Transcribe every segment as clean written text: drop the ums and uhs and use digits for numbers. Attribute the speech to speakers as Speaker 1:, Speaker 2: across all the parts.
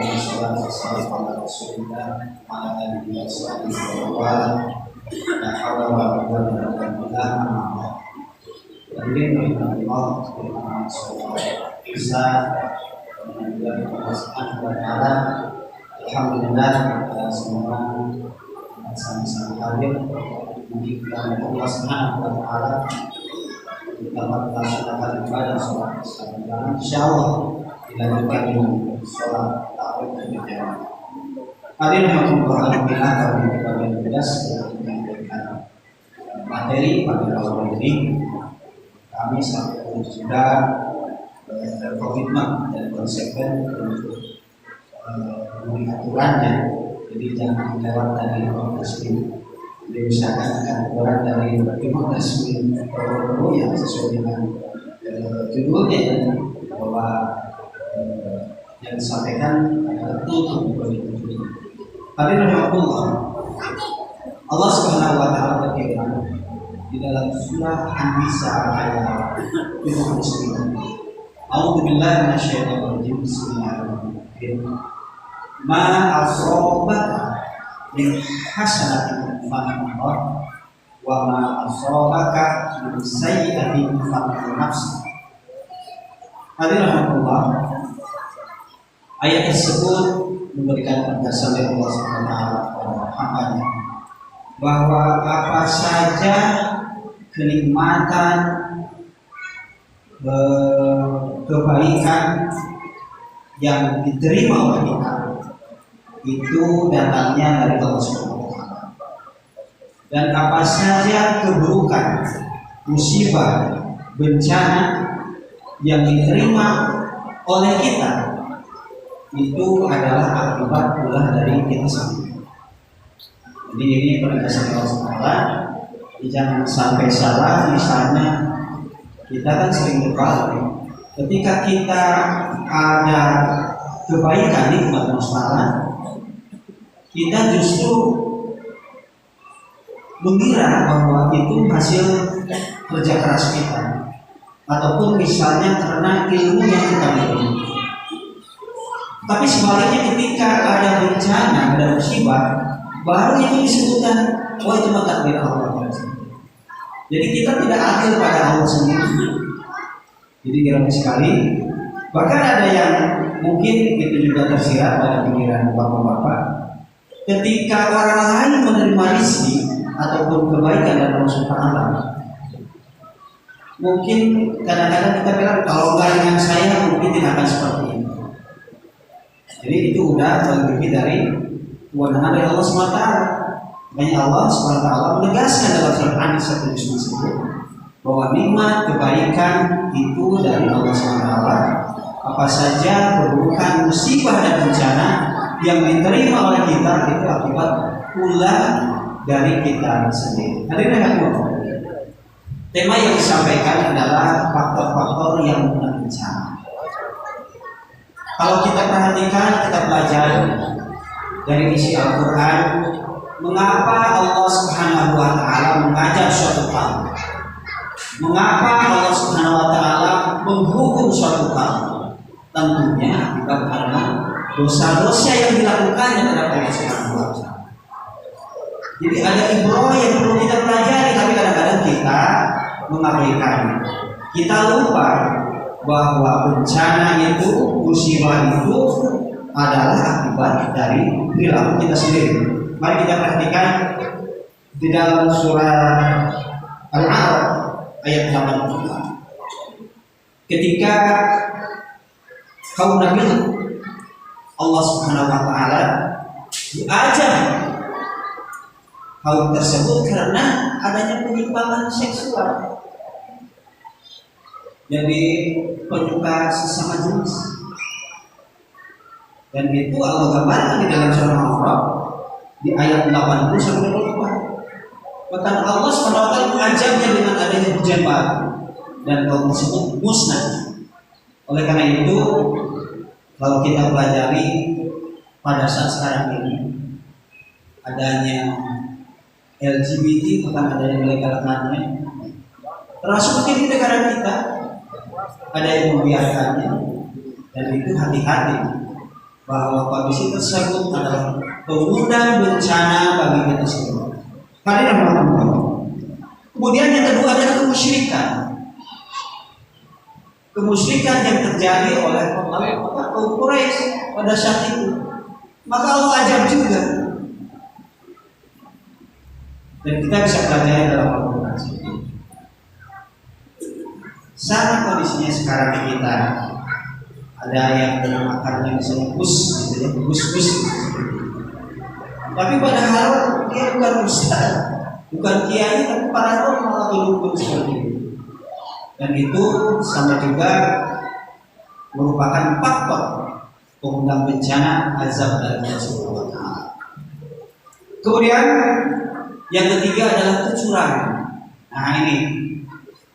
Speaker 1: wassalatu wassalamu ala Rasulillah wa ala alihi wa sahbihi wa wala. La haula wa la quwwata illa billah. Hadirin rahimahullah, bisa menjadi perasaan berhala. Alhamdulillah, kita semua sama-sama hadir di dalam Allah Subhanahu wa taala. Kita melaksanakan ibadah sholat berjamaah, insyaallah dilanjutkan dengan sholat tarawih berjamaah. Hadirin rahimahullah, alhamdulillah kami bagian tugas menyampaikan materi pada awal ini. Kami selaku sudah berkomitmen dan konsekuensi untuk memenuhi aturannya, jadi jangan lewat dari organisasi. Jadi misalkan akan kurang dari 15 menit yang sesuai dengan judulnya, bahwa yang disampaikan adalah tutup begitu. Tapi rahmatullah, Allah Subhanahu wa taala berfirman di dalam surah An-Nisa ayat 59. A'udzu billahi minasyaitonir rajim. Bismillahirrahmanirrahim. Ma asabaka min hasanatin faminallah wa ma asabaka min sayyi'atin famin nafsik. Hadirin rahmatullah, ayat tersebut memberikan penegasan dari Allah Subhanahu wa taala kepada hambanya bahwa apa saja kenikmatan, kebaikan yang diterima oleh kita itu datangnya dari Allah Subhanahu wa taala. Dan apa saja keburukan, musibah, bencana yang diterima oleh kita itu adalah akibat pula dari kita sendiri. Jadi ini penegasan Allah Subhanahu wa taala. Jangan sampai salah. Misalnya kita kan sering berkali ketika kita ada kebaikan nikmat masalah, kita justru mengira bahwa itu hasil kerja keras kita, ataupun misalnya karena ilmu yang kita miliki. Tapi sebaliknya ketika ada bencana, ada musibah, baru itu disebutkan, oh itu takdir Allah. Jadi kita tidak adil pada Allah sendiri. Jadi kira-kira sekali, bahkan ada yang mungkin itu juga tersirat pada pikiran bapak-bapak. Ketika orang lain menerima rezeki ataupun kebaikan dari Allah Subhanahu wa taala, mungkin kadang-kadang kita bilang kalau nggak dengan saya mungkin tidak akan seperti ini. Jadi itu udah lebih dari kewenangan dari Allah Subhanahu wa taala. Makanya Allah Subhanahu wa taala menegaskan dalam surat An-Nisa bahwa nikmat kebaikan itu dari Allah Subhanahu wa taala. Apa saja keburukan, musibah dan bencana yang diterima oleh kita itu akibat pula dari kita sendiri. Hadirin yang tema yang disampaikan adalah faktor-faktor yang bencana. Kalau kita perhatikan, kita pelajari dari isi Al-Quran, mengapa Allah Subhanahu wa taala mengajak suatu hal? Mengapa Allah Subhanahu wa taala menghukum suatu hal? Tentunya akibat karena dosa-dosa yang dilakukannya terhadap Allah Subhanahu wa taala. Jadi ada ibrah yang perlu kita pelajari, tapi kadang-kadang kita mengabaikan. Kita lupa bahwa bencana itu, musibah itu adalah akibat dari perilaku kita sendiri. Mari kita perhatikan di dalam surah Al-A'raf ayat 80. Ketika kaum Nabi Allah Subhanahu wa taala diajak kaum tersebut karena adanya penyimpangan seksual. Jadi penyuka sesama jenis. Dan itu Allah gambarkan di dalam surah Al-A'raf di ayat 80 sampai 84. Bahkan Allah SWT mengajarnya dengan adanya hujan batu dan kaum tersebut musnah. Oleh karena itu, kalau kita pelajari pada saat sekarang ini adanya LGBT, bahkan adanya melegalkannya, termasuk mungkin di negara kita ada yang membiarkannya, dan itu hati-hati. bahwa kondisi tersebut adalah pengundang bencana bagi kita semua. Kalian melakukan. Kemudian yang kedua adalah kemusyrikan. Kemusyrikan yang terjadi oleh kaum Quraisy pada saat itu. Maka Allah ajar juga. Dan kita bisa pelajari dalam Al-Quran. Sama kondisinya sekarang di kita. Ada yang dinamakannya misalnya bus, gitu ya, bus. Tapi padahal dia bukan ustaz, bukan kiai, tapi paranormal atau dukun seperti itu. Dan itu sama juga merupakan faktor pengundang bencana azab dari Allah Subhanahu wa Ta'ala. Kemudian yang ketiga adalah kecurangan. Nah ini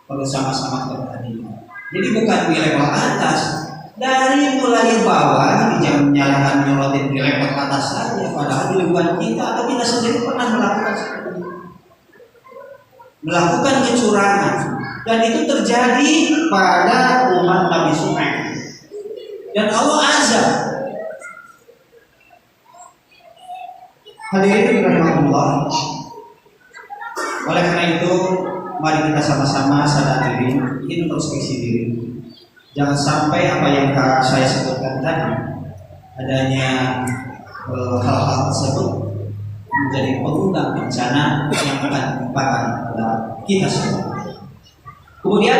Speaker 1: perlu sama-sama kita perhatikan. Jadi bukan di level atas, dari mulai bawah jangan menyalahkan nyolotin di level atas saja, padahal di lingkungan kita atau kita sendiri pernah melakukan seperti itu. Melakukan kecurangan, dan itu terjadi pada umat Nabi Shu'aib. Dan Allah azab. Hadirin rahimahullah. Oleh karena itu, mari kita sama-sama sadar diri, introspeksi diri. Jangan sampai apa yang saya sebutkan tadi, adanya hal-hal tersebut menjadi pengundang bencana yang akan ditimpakan pada kita semua. Kemudian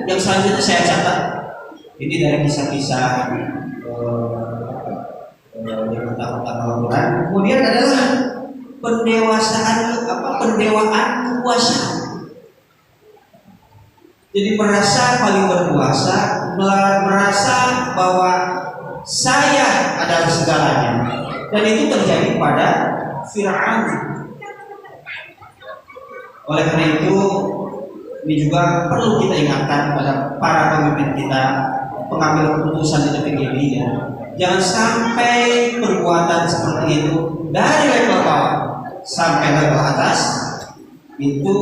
Speaker 1: yang selanjutnya saya catat, ini dari kisah-kisah di kota-kota Al-Quran. Kemudian adalah pendewaan kekuasaan. Jadi merasa paling berkuasa, merasa bahwa saya adalah segalanya, dan itu terjadi pada Fir'aun. Oleh karena itu, ini juga perlu kita ingatkan kepada para pemimpin kita, pengambil keputusan di detik ini ya. Jangan sampai perbuatan seperti itu dari level bawah sampai level atas itu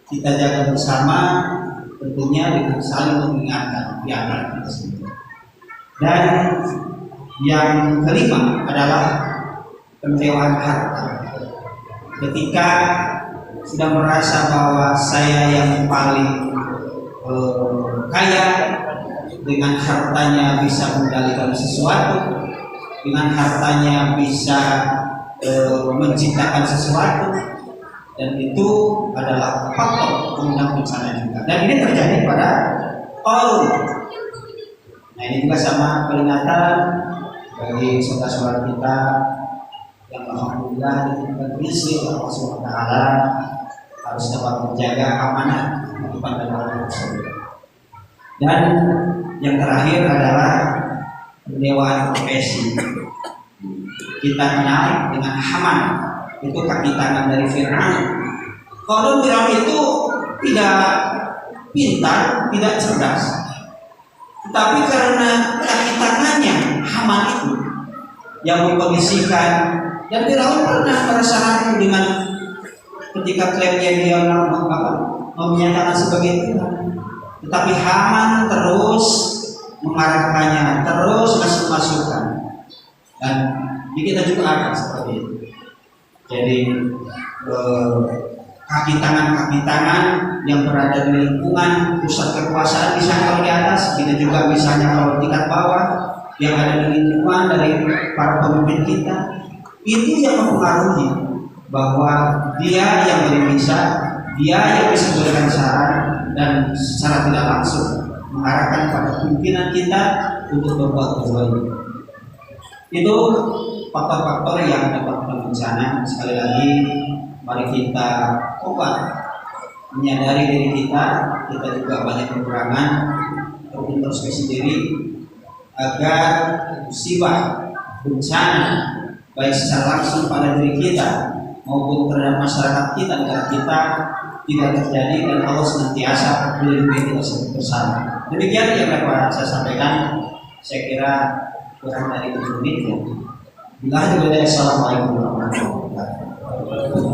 Speaker 1: kita jaga bersama, tentunya dengan saling mengingatkan di antara kita semua. Dan yang kelima adalah pendewaan harta. Ketika sudah merasa bahwa saya yang paling kaya, dengan hartanya bisa mengendalikan sesuatu, dengan hartanya bisa menciptakan sesuatu, dan itu adalah faktor pengundang bencana juga. Dan ini terjadi pada Qarun. Nah ini juga sama peringatan bagi saudara-saudara kita yang alhamdulillah diberikan rezeki oleh Allah SWT, harus dapat menjaga amanah pada orang tersebut. Dan yang terakhir adalah pendewaan profesi. Kita kenal dengan Haman, itu kaki tangan dari Fir'aun. Kalau Fir'aun itu tidak pintar, tidak cerdas, tetapi karena kaki tangannya Haman itu yang mengkondisikan, dan Fir'aun pernah merasa ragu dengan ketika klaimnya dia menyatakan sebagai Tuhan. Tetapi Haman terus mengarahkannya, terus kasih masukan, dan kita juga ada seperti itu. Jadi kaki tangan yang berada di lingkungan pusat kekuasaan, misalnya kalau di atas, kita juga misalnya kalau tingkat bawah yang ada di lingkungan dari para pemimpin kita, itu yang mempengaruhi bahwa dia yang paling bisa, dia yang bisa memberikan saran dan secara tidak langsung mengarahkan pada pimpinan kita untuk berbuat sesuatu. Itu faktor-faktor yang dapat bencana. Sekali lagi, mari kita coba menyadari diri kita juga banyak kekurangan, berintrospeksi diri agar musibah bencana baik secara langsung pada diri kita maupun terhadap masyarakat kita, negara kita tidak terjadi, dan Allah senantiasa melindungi kita bersama. Demikian yang dapat saya sampaikan. Saya kira kurang dari 7 menit ya. Bila ada, assalamualaikum warahmatullahi wabarakatuh.